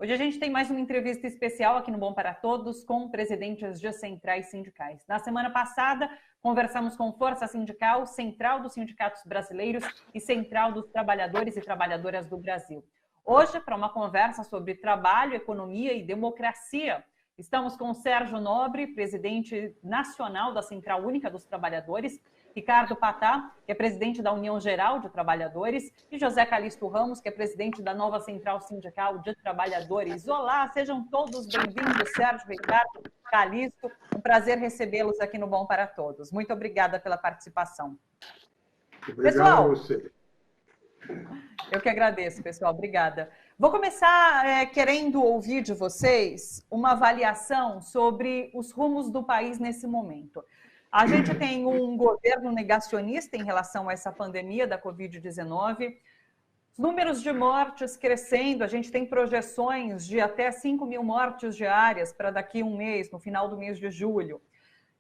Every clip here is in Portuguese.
Hoje a gente tem mais uma entrevista especial aqui no Bom para Todos com presidentes de centrais sindicais. Na semana passada, conversamos com Força Sindical, Central dos Sindicatos Brasileiros e Central dos Trabalhadores e Trabalhadoras do Brasil. Hoje, para uma conversa sobre trabalho, economia e democracia, estamos com Sérgio Nobre, presidente nacional da Central Única dos Trabalhadores, Ricardo Patá, que é presidente da União Geral de Trabalhadores, e José Calixto Ramos, que é presidente da nova Central Sindical de Trabalhadores. Olá, sejam todos bem-vindos, Sérgio, Ricardo, Calixto. Um prazer recebê-los aqui no Bom para Todos. Muito obrigada pela participação. Obrigado pessoal, a você. Eu que agradeço, pessoal. Obrigada. Vou começar querendo ouvir de vocês uma avaliação sobre os rumos do país nesse momento. A gente tem um governo negacionista em relação a essa pandemia da Covid-19, os números de mortes crescendo, a gente tem projeções de até 5 mil mortes diárias para daqui a um mês, no final do mês de julho.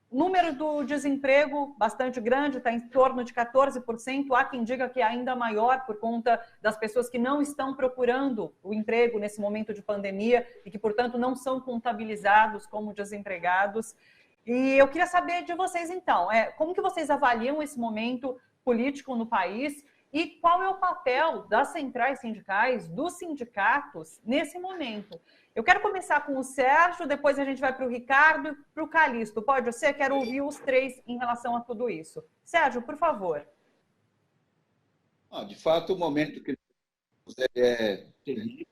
O número do desemprego bastante grande, está em torno de 14%, há quem diga que é ainda maior por conta das pessoas que não estão procurando o emprego nesse momento de pandemia e que, portanto, não são contabilizados como desempregados. E eu queria saber de vocês, então, como que vocês avaliam esse momento político no país e qual é o papel das centrais sindicais, dos sindicatos, nesse momento? Eu quero começar com o Sérgio, depois a gente vai para o Ricardo e para o Calixto. Pode ser? Quero ouvir os três em relação a tudo isso. Sérgio, por favor. De fato, o momento que é terrível.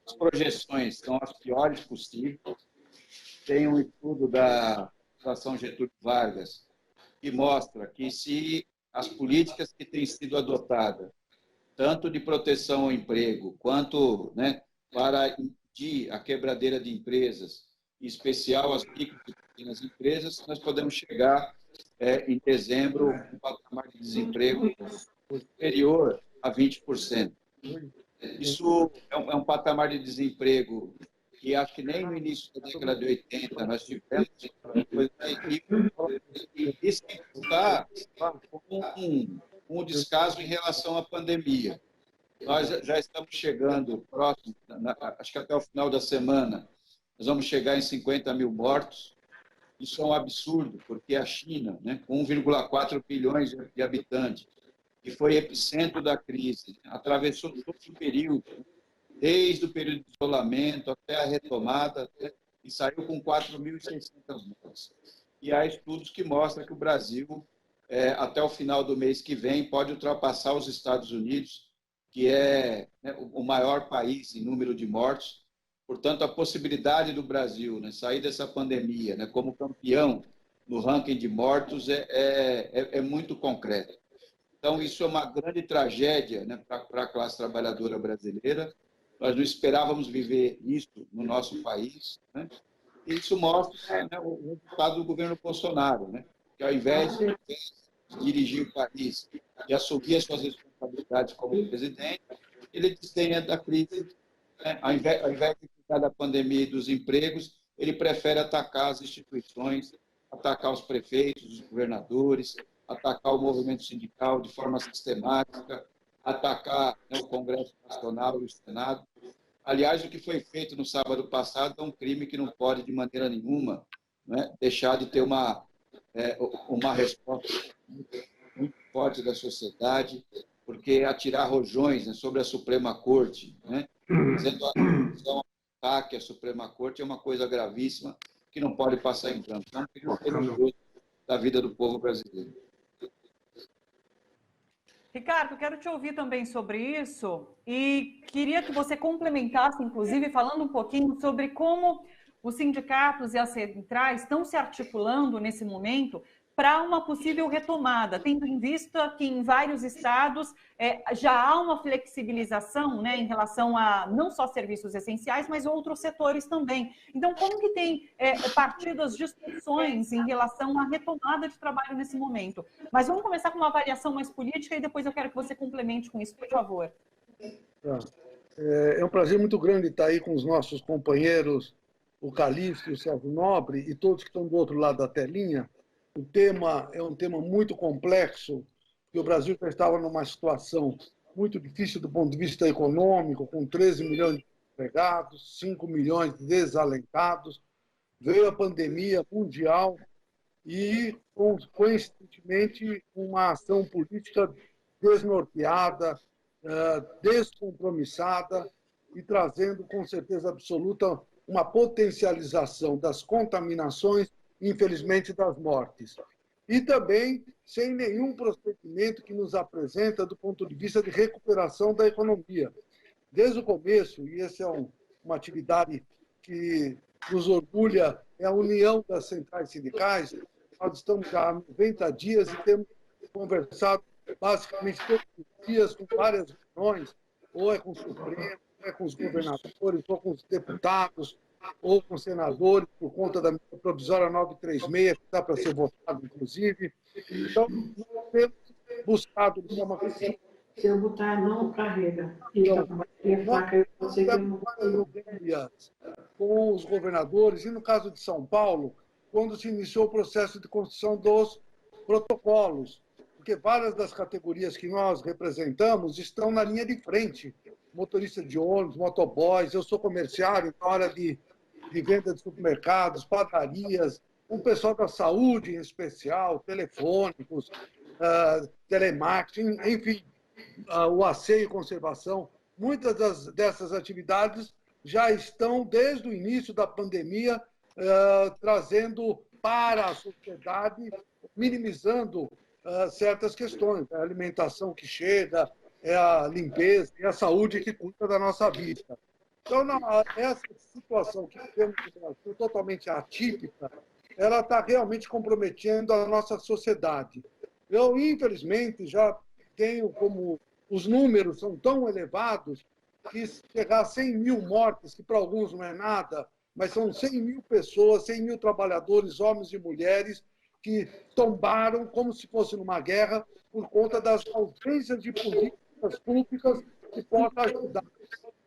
As projeções são as piores possíveis. Tem um estudo da Fundação Getúlio Vargas que mostra que se as políticas que têm sido adotadas, tanto de proteção ao emprego, quanto para impedir a quebradeira de empresas, em especial as micro e pequenas empresas, nós podemos chegar em dezembro a um patamar de desemprego superior a 20%. Isso é um patamar de desemprego que acho que nem no início da década de 80 nós tivemos, e sem contar um descaso em relação à pandemia. Nós já estamos chegando próximo, acho que até o final da semana, nós vamos chegar em 50 mil mortos. Isso é um absurdo, porque a China, com 1,4 bilhões de habitantes, que foi epicentro da crise, atravessou todo o período, desde o período de isolamento até a retomada, e saiu com 4.600 mortes. E há estudos que mostram que o Brasil, até o final do mês que vem, pode ultrapassar os Estados Unidos, que é o maior país em número de mortos. Portanto, a possibilidade do Brasil sair dessa pandemia como campeão no ranking de mortos é muito concreta. Então, isso é uma grande tragédia para a classe trabalhadora brasileira. Nós não esperávamos viver isso no nosso país. E isso mostra o resultado do governo Bolsonaro, que ao invés de dirigir o país e assumir as suas responsabilidades como presidente, ele desdenha da crise. Ao invés de cuidar da pandemia e dos empregos, ele prefere atacar as instituições, atacar os prefeitos, os governadores, atacar o movimento sindical de forma sistemática, atacar o Congresso Nacional e o Senado. Aliás, o que foi feito no sábado passado é um crime que não pode, de maneira nenhuma, deixar de ter uma resposta muito forte da sociedade, porque atirar rojões sobre a Suprema Corte, dizendo a ataque à Suprema Corte é uma coisa gravíssima que não pode passar em branco. É um período perigoso da vida do povo brasileiro. Ricardo, quero te ouvir também sobre isso e queria que você complementasse, inclusive, falando um pouquinho sobre como os sindicatos e as centrais estão se articulando nesse momento para uma possível retomada, tendo em vista que em vários estados já há uma flexibilização em relação a não só serviços essenciais, mas outros setores também. Então, como que tem partido as discussões em relação à retomada de trabalho nesse momento? Mas vamos começar com uma avaliação mais política e depois eu quero que você complemente com isso, por favor. É um prazer muito grande estar aí com os nossos companheiros, o Calixto e o Sérgio Nobre, e todos que estão do outro lado da telinha. O tema é um tema muito complexo, porque o Brasil já estava numa situação muito difícil do ponto de vista econômico, com 13 milhões de empregados, 5 milhões de desalentados. Veio a pandemia mundial e, coincidentemente, uma ação política desnorteada, descompromissada e trazendo, com certeza absoluta, uma potencialização das contaminações e, infelizmente, das mortes. E também sem nenhum procedimento que nos apresenta do ponto de vista de recuperação da economia. Desde o começo, e essa é uma atividade que nos orgulha, é a união das centrais sindicais. Nós estamos já há 90 dias e temos conversado basicamente todos os dias com várias reuniões, ou é com o Supremo, ou é com os governadores, ou com os deputados, ou com senadores, por conta da medida provisória 936, que está para ser votada, inclusive. Então, nós temos buscado de forma... Se eu botar não carrega. Então, com os governadores, e no caso de São Paulo, quando se iniciou o processo de construção dos protocolos, porque várias das categorias que nós representamos estão na linha de frente. Motorista de ônibus, motoboys, eu sou comerciário, na hora de venda de supermercados, padarias, o pessoal da saúde em especial, telefônicos, telemarketing, enfim, o asseio e conservação. Muitas dessas atividades já estão, desde o início da pandemia, trazendo para a sociedade, minimizando certas questões. A alimentação que chega, é a limpeza e a saúde que cuida da nossa vida. Então, essa situação que temos no Brasil, totalmente atípica, ela está realmente comprometendo a nossa sociedade. Eu, infelizmente, já tenho como... Os números são tão elevados que chegar a 100 mil mortes, que para alguns não é nada, mas são 100 mil pessoas, 100 mil trabalhadores, homens e mulheres, que tombaram como se fosse numa guerra por conta das ausências de políticas públicas que possam ajudar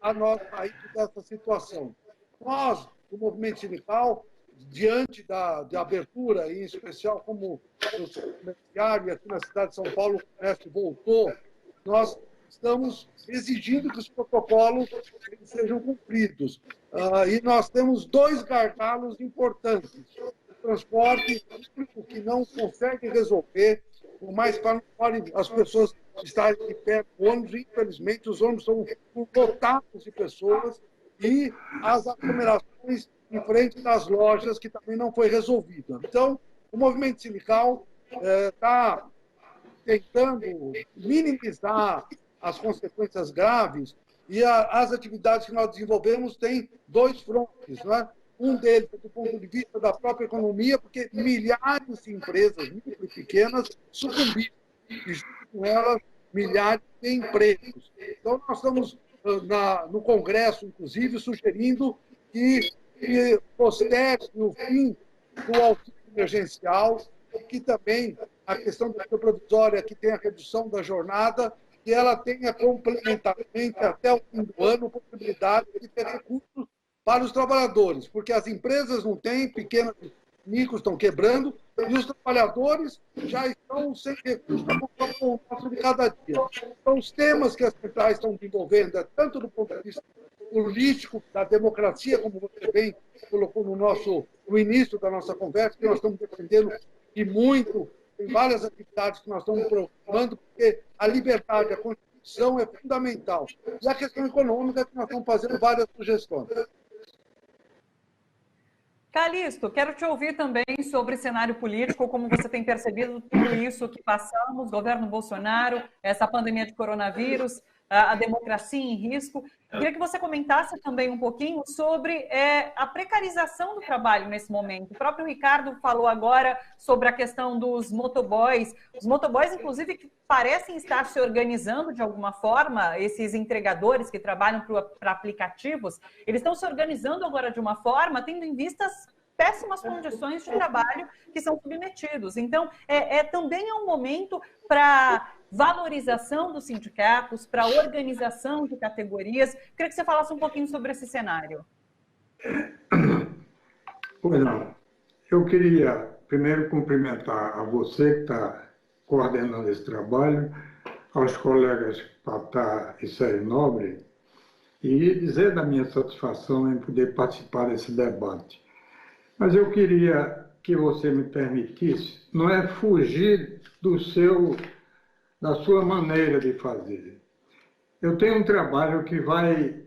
a nós sair dessa situação. Nós, do movimento sindical, diante da abertura, e em especial como eu sou comerciário, aqui na cidade de São Paulo o comércio voltou, nós estamos exigindo que os protocolos sejam cumpridos. E nós temos dois gargalos importantes. O transporte público, que não consegue resolver, por mais que as pessoas estarem de pé no ônibus, infelizmente os ônibus são lotados de pessoas, e as aglomerações em frente das lojas, que também não foi resolvida. Então, o movimento sindical está tentando minimizar as consequências graves, e as atividades que nós desenvolvemos têm dois frontes, não é? Um deles é do ponto de vista da própria economia, porque milhares de empresas, micro e pequenas, sucumbiram, e junto com elas, milhares de empregos. Então, nós estamos no Congresso, inclusive, sugerindo que postergue o fim do auxílio emergencial, e que também a questão da provisória, que tem a redução da jornada, que ela tenha complementarmente até o fim do ano a possibilidade de ter recursos para os trabalhadores, porque as empresas não têm, pequenas e micros estão quebrando, e os trabalhadores já estão sem recursos para comprar o almoço de cada dia. Então, os temas que as centrais estão desenvolvendo, tanto do ponto de vista político, da democracia, como você bem colocou no início da nossa conversa, que nós estamos defendendo e muito, tem várias atividades que nós estamos preocupando, porque a liberdade, a Constituição é fundamental. E a questão econômica, que nós estamos fazendo várias sugestões. Calixto, quero te ouvir também sobre cenário político, como você tem percebido tudo isso que passamos, governo Bolsonaro, essa pandemia de coronavírus, a democracia em risco. Queria que você comentasse também um pouquinho sobre a precarização do trabalho nesse momento. O próprio Ricardo falou agora sobre a questão dos motoboys. Os motoboys, inclusive, que parecem estar se organizando de alguma forma, esses entregadores que trabalham para aplicativos, eles estão se organizando agora de uma forma, tendo em vista as péssimas condições de trabalho que são submetidos. Então, também é um momento para valorização dos sindicatos, para organização de categorias. Queria que você falasse um pouquinho sobre esse cenário. Pois não. Eu queria primeiro cumprimentar a você que está coordenando esse trabalho, aos colegas que tratar isso aí nobre e dizer da minha satisfação em poder participar desse debate. Mas eu queria que você me permitisse, não é fugir da sua maneira de fazer. Eu tenho um trabalho que vai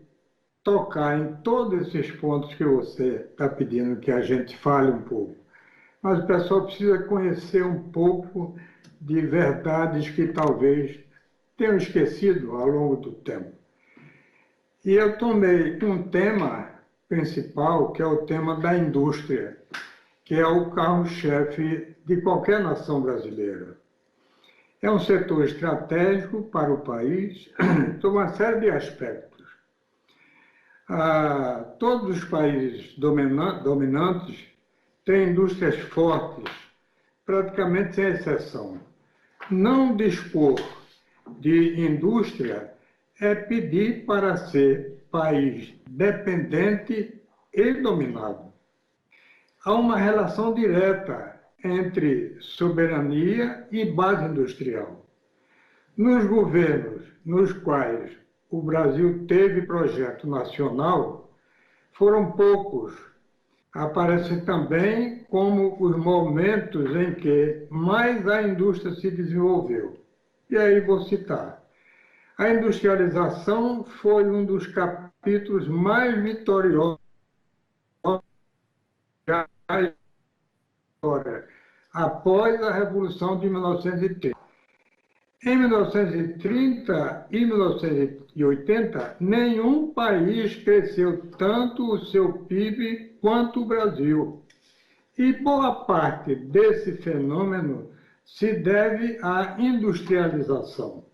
tocar em todos esses pontos que você está pedindo que a gente fale um pouco. Mas o pessoal precisa conhecer um pouco de verdades que talvez tenham esquecido ao longo do tempo. E eu tomei um tema principal, que é o tema da indústria, que é o carro-chefe de qualquer nação brasileira. É um setor estratégico para o país, sob uma série de aspectos. Todos os países dominantes têm indústrias fortes, praticamente sem exceção. Não dispor de indústria é pedir para ser país dependente e dominado. Há uma relação direta entre soberania e base industrial. Nos governos nos quais o Brasil teve projeto nacional, foram poucos. Aparecem também como os momentos em que mais a indústria se desenvolveu. E aí vou citar. A industrialização foi um dos capítulos mais vitoriosos da história, após a Revolução de 1930. Em 1930 e 1980, nenhum país cresceu tanto o seu PIB quanto o Brasil. E boa parte desse fenômeno se deve à industrialização.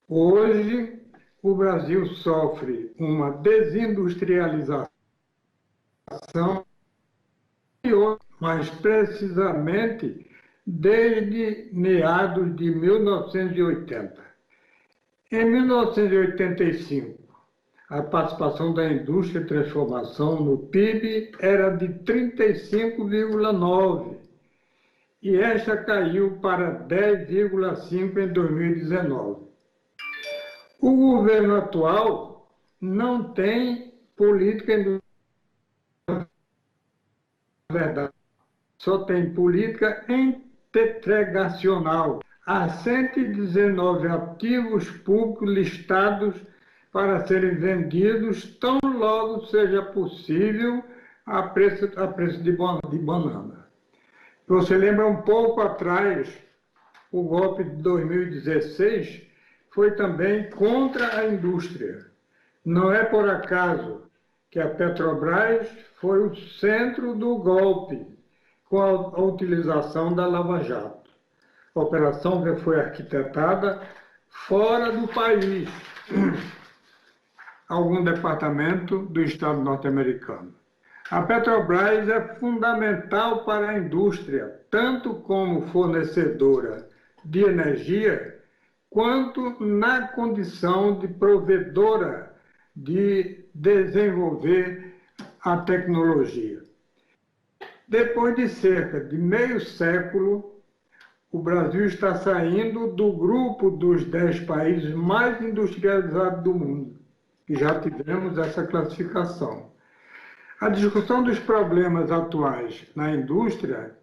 Hoje, o Brasil sofre uma desindustrialização, mais precisamente desde meados de 1980. Em 1985, a participação da indústria de transformação no PIB era de 35,9%, e esta caiu para 10,5% em 2019. O governo atual não tem política industrial, na verdade, só tem política entregacional. Há 119 ativos públicos listados para serem vendidos tão logo seja possível a preço de banana. Você lembra um pouco atrás, o golpe de 2016 foi também contra a indústria. Não é por acaso que a Petrobras foi o centro do golpe, com a utilização da Lava Jato. A operação que foi arquitetada fora do país, algum departamento do Estado norte-americano. A Petrobras é fundamental para a indústria, tanto como fornecedora de energia, quanto na condição de provedora de desenvolver a tecnologia. Depois de cerca de meio século, o Brasil está saindo do grupo dos 10 países mais industrializados do mundo, e já tivemos essa classificação. A discussão dos problemas atuais na indústria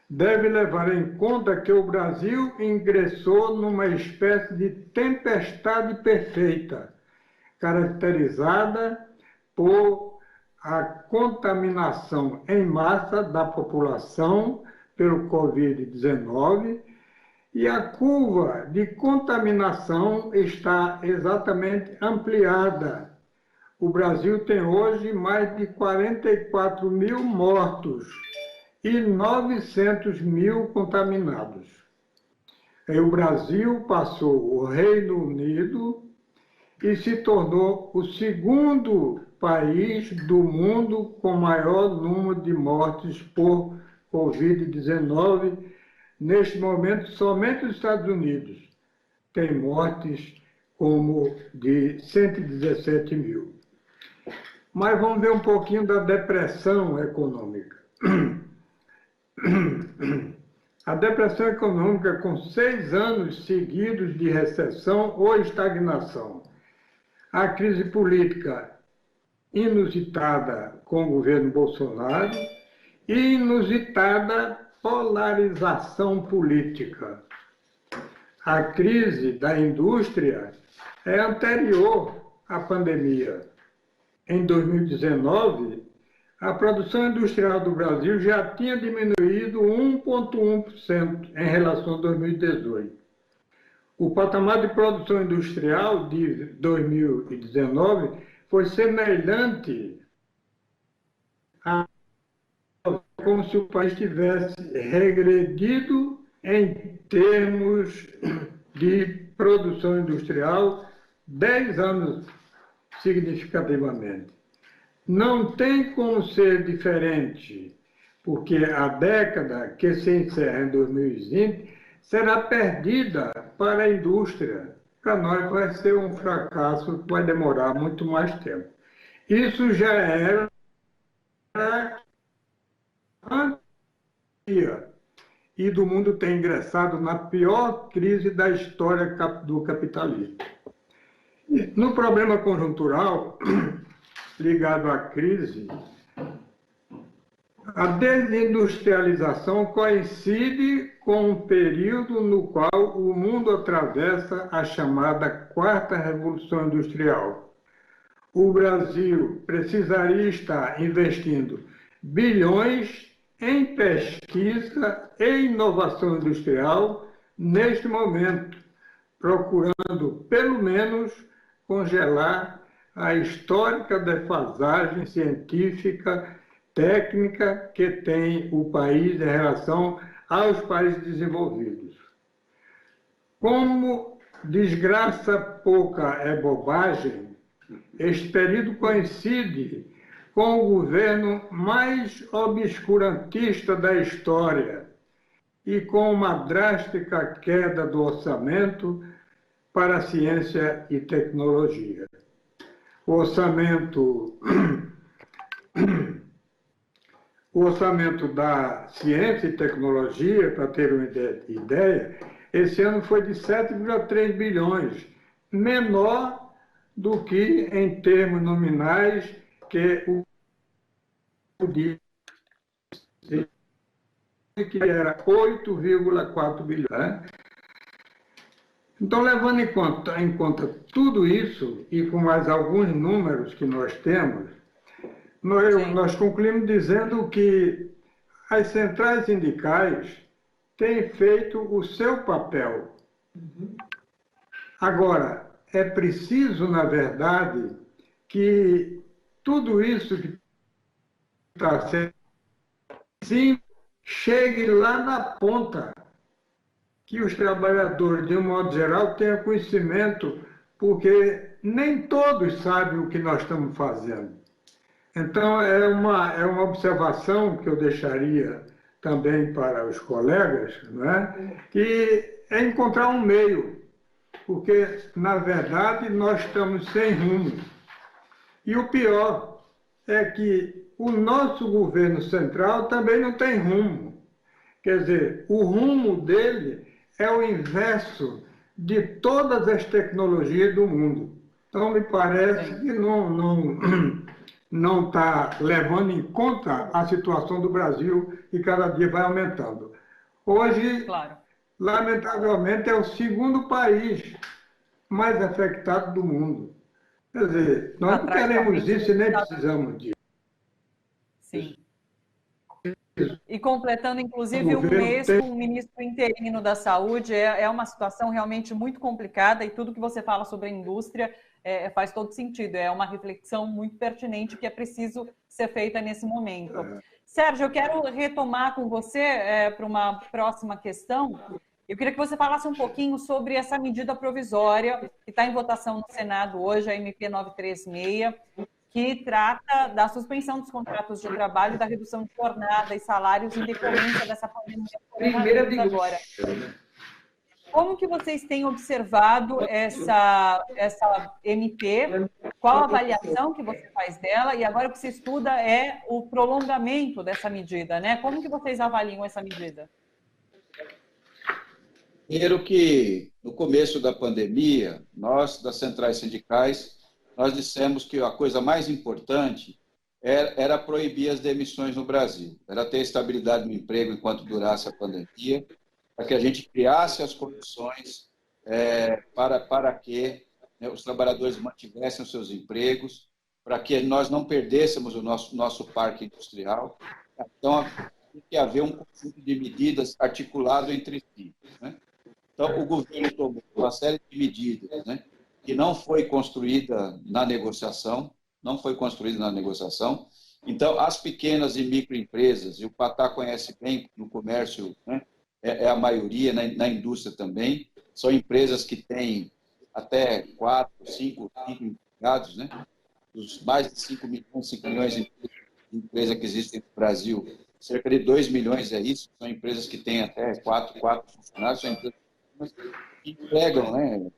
deve levar em conta que o Brasil ingressou numa espécie de tempestade perfeita, caracterizada por a contaminação em massa da população pelo Covid-19, e a curva de contaminação está exatamente ampliada. O Brasil tem hoje mais de 44 mil mortos e 900 mil contaminados. E o Brasil passou o Reino Unido e se tornou o segundo país do mundo com maior número de mortes por Covid-19. Neste momento, somente os Estados Unidos têm mortes como de 117 mil. Mas vamos ver um pouquinho da depressão econômica. A depressão econômica com 6 anos seguidos de recessão ou estagnação. A crise política inusitada com o governo Bolsonaro e inusitada polarização política. A crise da indústria é anterior à pandemia. Em 2019, a produção industrial do Brasil já tinha diminuído 1,1% em relação a 2018. O patamar de produção industrial de 2019 foi semelhante a como se o país tivesse regredido em termos de produção industrial 10 anos significativamente. Não tem como ser diferente, porque a década que se encerra em 2020 será perdida para a indústria. Para nós vai ser um fracasso que vai demorar muito mais tempo. Isso já era e do mundo tem ingressado na pior crise da história do capitalismo. No problema conjuntural ligado à crise, a desindustrialização coincide com um período no qual o mundo atravessa a chamada Quarta Revolução Industrial. O Brasil precisaria estar investindo bilhões em pesquisa e inovação industrial neste momento, procurando, pelo menos, congelar a histórica defasagem científica, técnica que tem o país em relação aos países desenvolvidos. Como desgraça pouca é bobagem, este período coincide com o governo mais obscurantista da história e com uma drástica queda do orçamento para a ciência e tecnologia. O orçamento da ciência e tecnologia, para ter uma ideia, esse ano foi de 7,3 bilhões, menor do que em termos nominais que que era 8,4 bilhões. Então, levando em conta tudo isso, e com mais alguns números que nós temos, nós concluímos dizendo que as centrais sindicais têm feito o seu papel. Agora, é preciso, na verdade, que tudo isso que está sendo sim chegue lá na ponta, que os trabalhadores, de um modo geral, tenham conhecimento, porque nem todos sabem o que nós estamos fazendo. Então, é uma observação que eu deixaria também para os colegas, não é? Que é encontrar um meio, porque, na verdade, nós estamos sem rumo. E o pior é que o nosso governo central também não tem rumo. Quer dizer, o rumo dele é o inverso de todas as tecnologias do mundo. Então, me parece que não está levando em conta a situação do Brasil, que cada dia vai aumentando. Hoje, lamentavelmente, é o segundo país mais afetado do mundo. Quer dizer, nós não queremos isso e nem precisamos disso. Sim. E completando, inclusive, um mês com o ministro interino da Saúde, é uma situação realmente muito complicada, e tudo que você fala sobre a indústria faz todo sentido. É uma reflexão muito pertinente que é preciso ser feita nesse momento. Sérgio, eu quero retomar com você para uma próxima questão. Eu queria que você falasse um pouquinho sobre essa medida provisória que está em votação no Senado hoje, a MP 936, que trata da suspensão dos contratos de trabalho e da redução de jornada e salários em decorrência dessa pandemia agora. Como que vocês têm observado essa MP? Qual a avaliação que você faz dela? E agora o que se estuda é o prolongamento dessa medida, né? Como que vocês avaliam essa medida? Primeiro que, no começo da pandemia, nós, das centrais sindicais, nós dissemos que a coisa mais importante era proibir as demissões no Brasil, era ter estabilidade no emprego enquanto durasse a pandemia, para que a gente criasse as condições para que, né, os trabalhadores mantivessem os seus empregos, para que nós não perdêssemos o nosso parque industrial. Então, tem que haver um conjunto de medidas articulado entre si, né? Então, o governo tomou uma série de medidas, né, que não foi construída na negociação, não foi construída na negociação. Então, as pequenas e microempresas, e o Patá conhece bem no comércio, né, é a maioria, na indústria também, são empresas que têm até 4, 5 empregados, né? Os mais de 5 milhões de empresas que existem no Brasil, cerca de 2 milhões é isso, são empresas que têm até 4 funcionários, são empresas que empregam, né,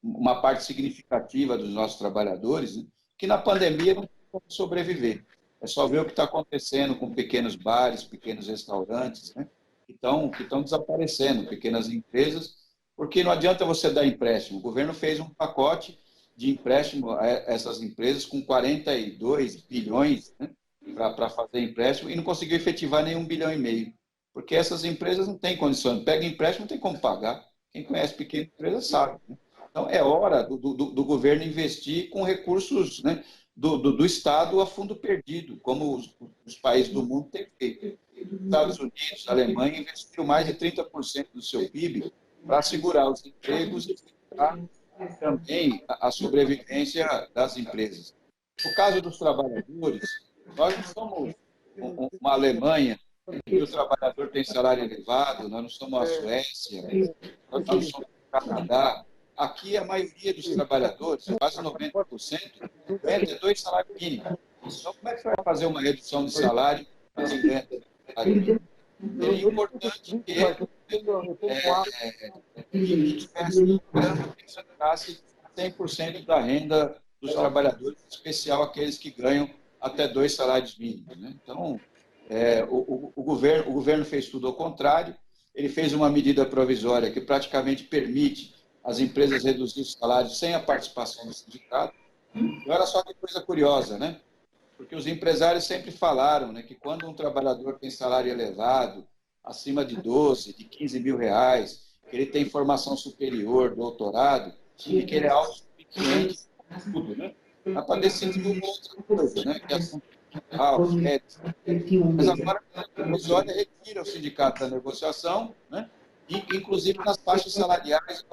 uma parte significativa dos nossos trabalhadores, né, que na pandemia não tem como sobreviver. É só ver o que está acontecendo com pequenos bares, pequenos restaurantes, né, que estão desaparecendo, pequenas empresas, porque não adianta você dar empréstimo. O governo fez um pacote de empréstimo a essas empresas com 42 bilhões, né, para fazer empréstimo e não conseguiu efetivar nem 1,5 bilhão, porque essas empresas não têm condições. Pega empréstimo, não tem como pagar. Quem conhece pequena empresa sabe, né? Então, é hora do governo investir com recursos, né, do Estado a fundo perdido, como os países do mundo têm feito. Os Estados Unidos, a Alemanha, investiram mais de 30% do seu PIB para assegurar os empregos e também a sobrevivência das empresas. No caso dos trabalhadores, nós não somos uma Alemanha que o trabalhador tem salário elevado, nós não somos a Suécia, nós não somos o Canadá. Aqui, a maioria dos trabalhadores, quase 90%, ganha até 2 salários mínimos. Então, como é que você vai fazer uma redução de salário para quem ganha salário mínimo? É importante que tivesse um programa que concentrasse 100% da renda dos trabalhadores, em especial aqueles que ganham até 2 salários mínimos, né? Então, o governo fez tudo ao contrário. Ele fez uma medida provisória que praticamente permite as empresas reduzir os salários sem a participação do sindicato. E olha só que coisa curiosa, né? Porque os empresários sempre falaram, né, que quando um trabalhador tem salário elevado, acima de 12, de 15 mil reais, que ele tem formação superior, doutorado, e que ele é autossuficiente, tudo, né? Dá para decidir uma outra coisa, né? Que é assunto os médicos. Mas agora a provisória retira o sindicato da negociação, né? E, inclusive nas faixas salariais,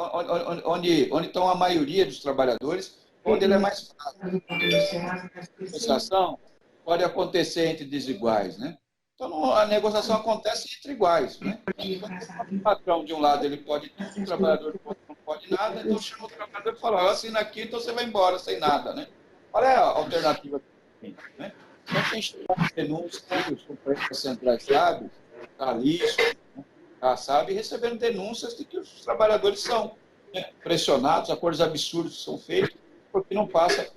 onde estão a maioria dos trabalhadores, onde ele é mais fácil. A negociação pode acontecer entre desiguais, né? Então, a negociação acontece entre iguais, né? O patrão, de um lado, ele pode tudo, o trabalhador do outro não pode nada, então chama o trabalhador e fala, assina aqui, então você vai embora sem nada, né? Qual é a alternativa que tem, né? Então, tem denúncias, os companheiros centrais sabem, está liso, sabe, recebendo denúncias de que os trabalhadores são, né, pressionados, acordos absurdos são feitos, porque não passa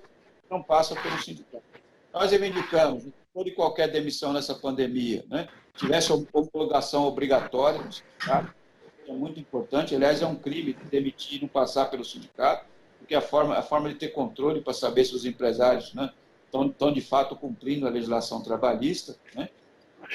pelo sindicato. Nós reivindicamos que toda e qualquer demissão nessa pandemia, né, tivesse homologação obrigatória no sindicato, é muito importante. Aliás, é um crime demitir e não passar pelo sindicato, porque a forma de ter controle para saber se os empresários, né, estão de fato cumprindo a legislação trabalhista, né?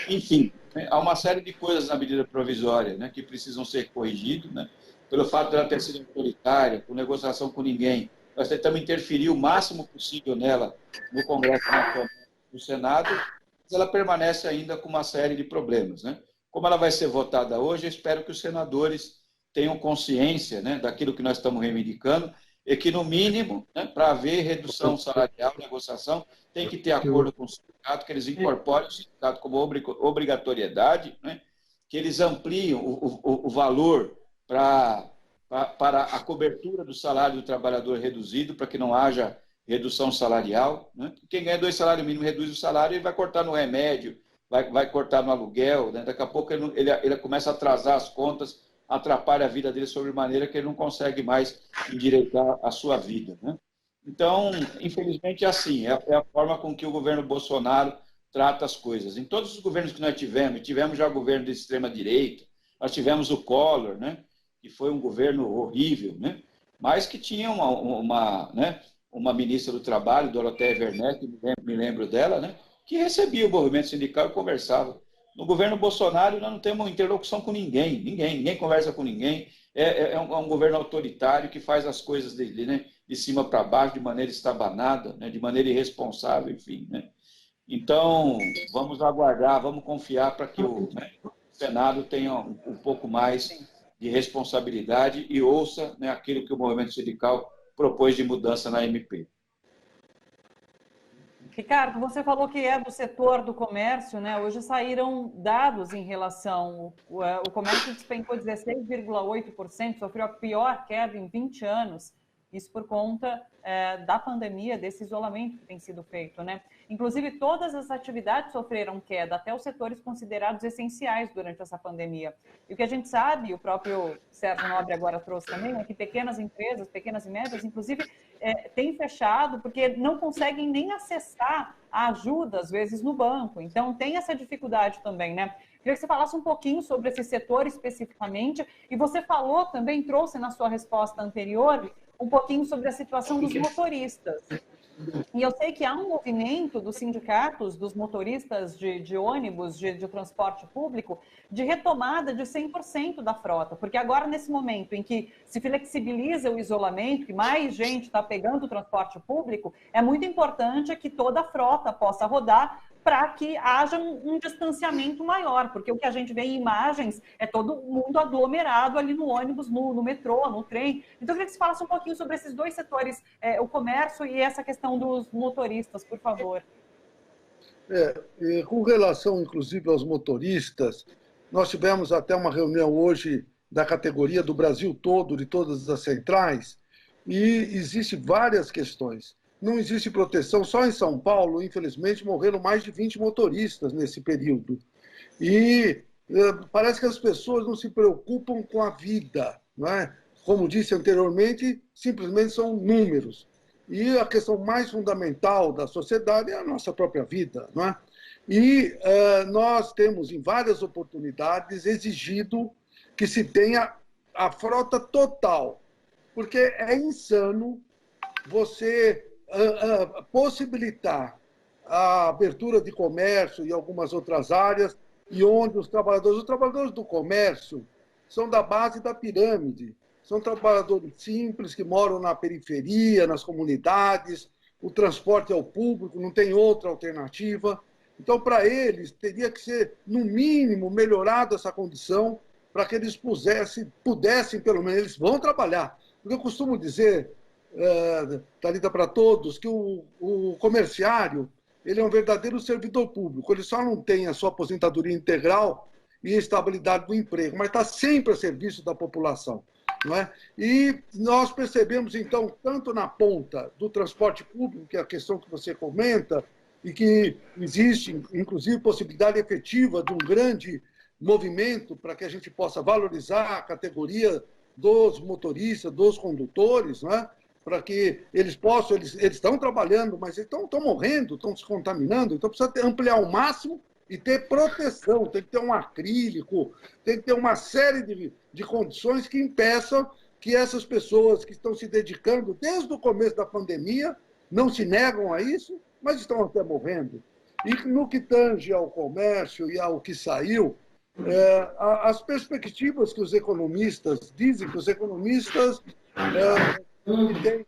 Enfim, né, há uma série de coisas na medida provisória, né, que precisam ser corrigidas, né, pelo fato dela ter sido autoritária, por negociação com ninguém. Nós tentamos interferir o máximo possível nela no Congresso Nacional, no Senado, mas ela permanece ainda com uma série de problemas, né? Como ela vai ser votada hoje, eu espero que os senadores tenham consciência, né, daquilo que nós estamos reivindicando, e que, no mínimo, né, para haver redução salarial, negociação, tem que ter acordo com o sindicato, que eles incorporem o sindicato como obrigatoriedade, né, que eles ampliem o valor para a cobertura do salário do trabalhador reduzido, para que não haja redução salarial, né? Quem ganha 2 salários mínimos reduz o salário e vai cortar no remédio, vai cortar no aluguel, né? Daqui a pouco ele começa a atrasar as contas, atrapalha a vida dele sobremaneira que ele não consegue mais endireitar a sua vida, né? Então, infelizmente, é assim, é a forma com que o governo Bolsonaro trata as coisas. Em todos os governos que nós tivemos já governo de extrema-direita, Nós tivemos o Collor, né? Que foi um governo horrível, né? Mas que tinha uma ministra do Trabalho, Dorothea Werneck, me lembro dela, né? Que recebia o movimento sindical e conversava. No governo Bolsonaro, nós não temos interlocução com ninguém conversa com ninguém. É um governo autoritário que faz as coisas de cima para baixo, de maneira estabanada, né? De maneira irresponsável, enfim, né? Então, vamos aguardar, vamos confiar para que o Senado tenha um pouco mais de responsabilidade e ouça, né, aquilo que o movimento sindical propôs de mudança na MP. Ricardo, você falou que é do setor do comércio, né? Hoje saíram dados em relação... O comércio despencou 16,8%, sofreu a pior queda em 20 anos. Isso por conta da pandemia, desse isolamento que tem sido feito, né? Inclusive, todas as atividades sofreram queda, até os setores considerados essenciais durante essa pandemia. E o que a gente sabe, o próprio Sérgio Nobre agora trouxe também, é que pequenas empresas, pequenas e médias, inclusive, têm fechado porque não conseguem nem acessar a ajuda, às vezes, no banco. Então, tem essa dificuldade também, né? Queria que você falasse um pouquinho sobre esse setor especificamente. E você falou também, trouxe na sua resposta anterior, um pouquinho sobre a situação dos motoristas. E eu sei que há um movimento dos sindicatos, dos motoristas de ônibus, de transporte público, de retomada de 100% da frota, porque agora, nesse momento em que se flexibiliza o isolamento, que mais gente está pegando o transporte público, é muito importante que toda a frota possa rodar para que haja um distanciamento maior, porque o que a gente vê em imagens é todo mundo aglomerado ali no ônibus, no metrô, no trem. Então, eu queria que você falasse um pouquinho sobre esses dois setores, o comércio e essa questão dos motoristas, por favor. Com relação, inclusive, aos motoristas, nós tivemos até uma reunião hoje da categoria do Brasil todo, de todas as centrais, e existem várias questões. Não existe proteção. Só em São Paulo, infelizmente, morreram mais de 20 motoristas nesse período. E parece que as pessoas não se preocupam com a vida, não é? Como disse anteriormente, simplesmente são números. E a questão mais fundamental da sociedade é a nossa própria vida, não é? E nós temos, em várias oportunidades, exigido que se tenha a frota total, porque é insano você possibilitar a abertura de comércio e algumas outras áreas, e onde os trabalhadores do comércio são da base da pirâmide, são trabalhadores simples que moram na periferia, nas comunidades, o transporte é o público, não tem outra alternativa. Então, para eles, teria que ser, no mínimo, melhorada essa condição para que eles pudessem, pelo menos, eles vão trabalhar. Porque eu costumo dizer, Thalita, para todos, que o comerciário ele é um verdadeiro servidor público. Ele só não tem a sua aposentadoria integral e a estabilidade do emprego, mas está sempre a serviço da população. Não é? E nós percebemos, então, tanto na ponta do transporte público, que é a questão que você comenta, e que existe, inclusive, possibilidade efetiva de um grande movimento para que a gente possa valorizar a categoria dos motoristas, dos condutores, não é? Para que eles possam, eles estão trabalhando, mas eles estão morrendo, estão se contaminando, então precisa ampliar ao máximo e ter proteção, tem que ter um acrílico, tem que ter uma série de condições que impeçam que essas pessoas que estão se dedicando desde o começo da pandemia, não se negam a isso, mas estão até morrendo. E no que tange ao comércio e ao que saiu, as perspectivas que os economistas dizem, que os economistas que têm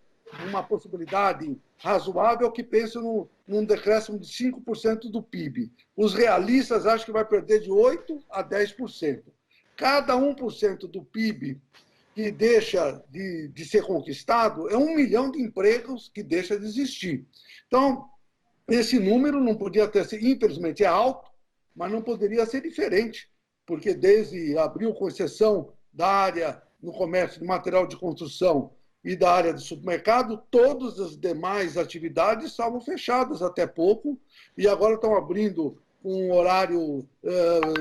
uma possibilidade razoável que pensam num decréscimo de 5% do PIB. Os realistas acham que vai perder de 8% a 10%. Cada 1% do PIB que deixa de ser conquistado é 1 milhão de empregos que deixa de existir. Então, esse número não podia ter sido, infelizmente é alto, mas não poderia ser diferente, porque desde abril, com exceção da área no comércio de material de construção e da área de supermercado, todas as demais atividades estavam fechadas até pouco e agora estão abrindo um horário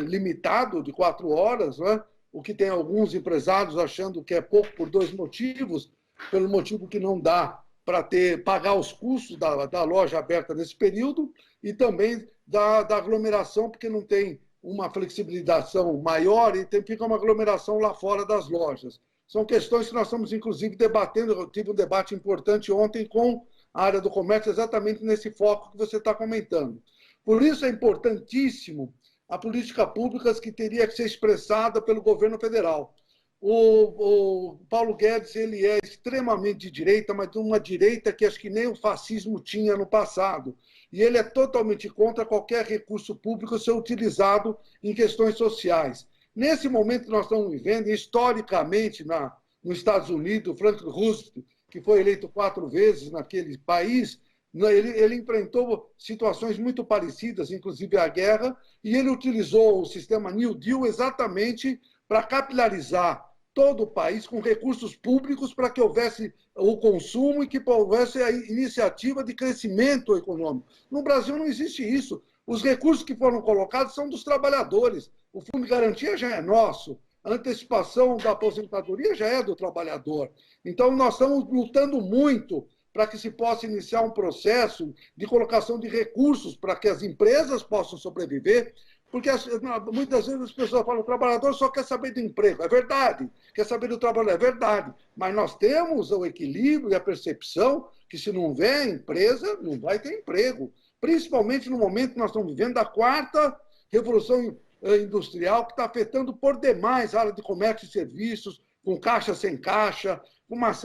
limitado de 4 horas, né? O que tem alguns empresários achando que é pouco por 2 motivos, pelo motivo que não dá para pagar os custos da loja aberta nesse período e também da aglomeração, porque não tem uma flexibilização maior e fica uma aglomeração lá fora das lojas. São questões que nós estamos, inclusive, debatendo. Eu tive um debate importante ontem com a área do comércio, exatamente nesse foco que você está comentando. Por isso é importantíssimo a política pública que teria que ser expressada pelo governo federal. O Paulo Guedes ele é extremamente de direita, mas de uma direita que acho que nem o fascismo tinha no passado. E ele é totalmente contra qualquer recurso público ser utilizado em questões sociais. Nesse momento que nós estamos vivendo, historicamente, nos Estados Unidos, Franklin Roosevelt, que foi eleito 4 vezes naquele país, ele enfrentou situações muito parecidas, inclusive a guerra, e ele utilizou o sistema New Deal exatamente para capilarizar todo o país com recursos públicos para que houvesse o consumo e que houvesse a iniciativa de crescimento econômico. No Brasil não existe isso. Os recursos que foram colocados são dos trabalhadores. O fundo de garantia já é nosso. A antecipação da aposentadoria já é do trabalhador. Então, nós estamos lutando muito para que se possa iniciar um processo de colocação de recursos para que as empresas possam sobreviver, porque muitas vezes as pessoas falam, o trabalhador só quer saber do emprego. É verdade, quer saber do trabalho, é verdade. Mas nós temos o equilíbrio e a percepção que se não houver empresa, não vai ter emprego. Principalmente no momento que nós estamos vivendo da 4ª revolução industrial, que está afetando por demais a área de comércio e serviços, com caixa sem caixa,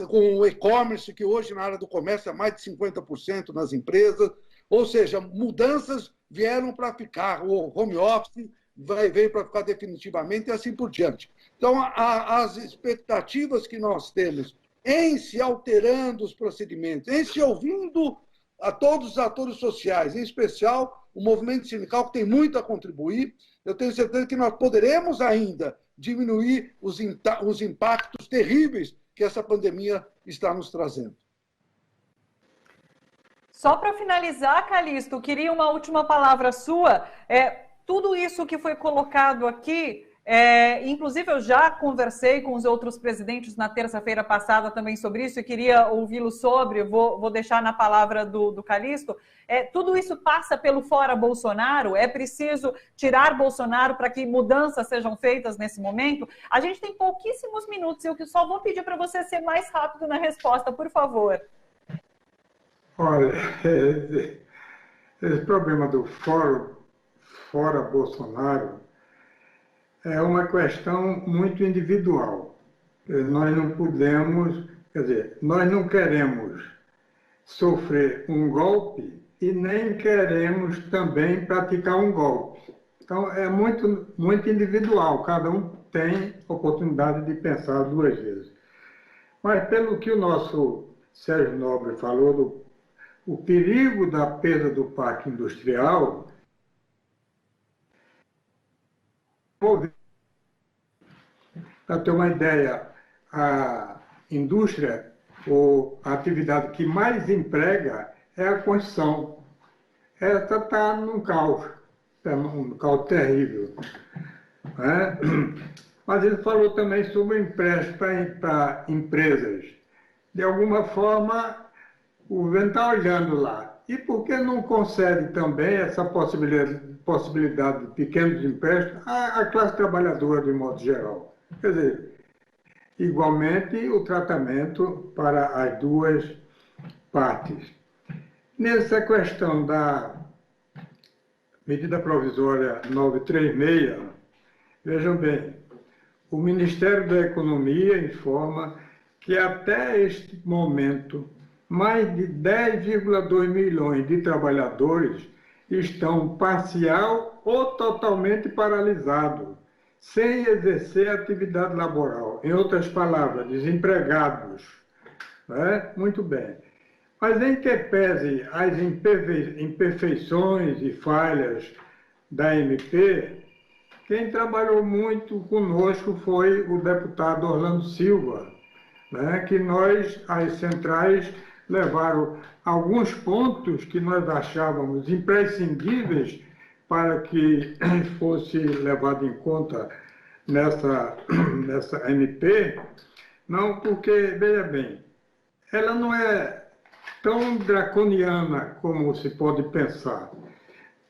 com o e-commerce, que hoje na área do comércio é mais de 50% nas empresas. Ou seja, mudanças vieram para ficar. O home office veio para ficar definitivamente e assim por diante. Então, as expectativas que nós temos em se alterando os procedimentos, em se ouvindo a todos os atores sociais, em especial o movimento sindical, que tem muito a contribuir, eu tenho certeza que nós poderemos ainda diminuir os impactos terríveis que essa pandemia está nos trazendo. Só para finalizar, Calixto, queria uma última palavra sua. Tudo isso que foi colocado aqui, inclusive eu já conversei com os outros presidentes na terça-feira passada também sobre isso e queria ouvi-lo sobre, vou deixar na palavra do Calixto. Tudo isso passa pelo fora Bolsonaro? É preciso tirar Bolsonaro para que mudanças sejam feitas nesse momento? A gente tem pouquíssimos minutos e eu só vou pedir para você ser mais rápido na resposta, por favor. Olha, esse problema do fora Bolsonaro é uma questão muito individual. Nós não podemos, quer dizer, nós não queremos sofrer um golpe e nem queremos também praticar um golpe. Então, é muito, muito individual, cada um tem oportunidade de pensar 2 vezes. Mas, pelo que o nosso Sérgio Nobre falou, o perigo da perda do parque industrial, para ter uma ideia, a indústria, ou a atividade que mais emprega é a construção. Essa está num caos terrível. Né? Mas ele falou também sobre o empréstimo para empresas. De alguma forma, o governo está olhando lá. E por que não concede também essa possibilidade de pequenos empréstimos à classe trabalhadora, de modo geral? Quer dizer, igualmente o tratamento para as 2 partes. Nessa questão da medida provisória 936, vejam bem, o Ministério da Economia informa que até este momento mais de 10,2 milhões de trabalhadores estão parcial ou totalmente paralisados, sem exercer atividade laboral. Em outras palavras, desempregados. Né? Muito bem. Mas em que pese as imperfeições e falhas da MP, quem trabalhou muito conosco foi o deputado Orlando Silva, né? Que as centrais, levaram alguns pontos que nós achávamos imprescindíveis para que fosse levado em conta nessa MP, não, porque, veja bem, ela não é tão draconiana como se pode pensar.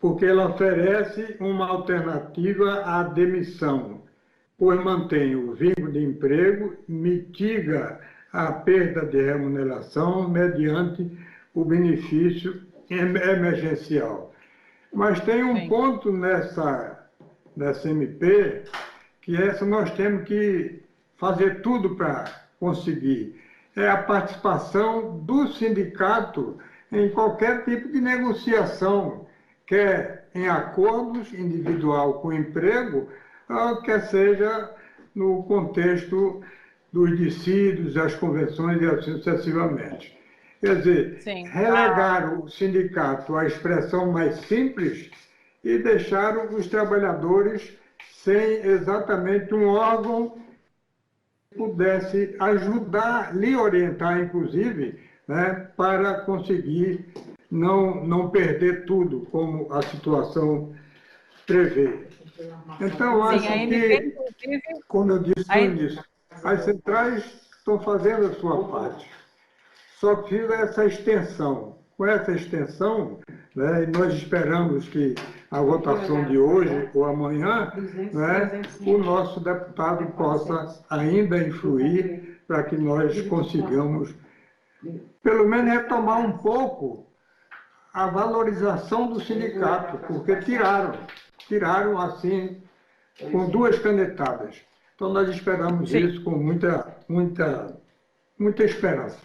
porque ela oferece uma alternativa à demissão, pois mantém o vínculo de emprego, mitiga a perda de remuneração mediante o benefício emergencial. Mas tem um ponto nessa MP, que nós temos que fazer tudo para conseguir. É a participação do sindicato em qualquer tipo de negociação, quer em acordos individual com o emprego, quer seja no contexto dos dissídios, das convenções e assim sucessivamente. Quer dizer, relegar o sindicato à expressão mais simples e deixar os trabalhadores sem exatamente um órgão que pudesse ajudar, lhe orientar, inclusive, né, para conseguir não perder tudo, como a situação prevê. Então, acho que, como eu disse no início, as centrais estão fazendo a sua parte. Só precisa essa extensão. Com essa extensão, né, nós esperamos que a votação de hoje ou amanhã, né, o nosso deputado possa ainda influir para que nós consigamos, pelo menos, retomar um pouco a valorização do sindicato, porque tiraram assim, com 2 canetadas. Então, nós esperamos isso com muita esperança.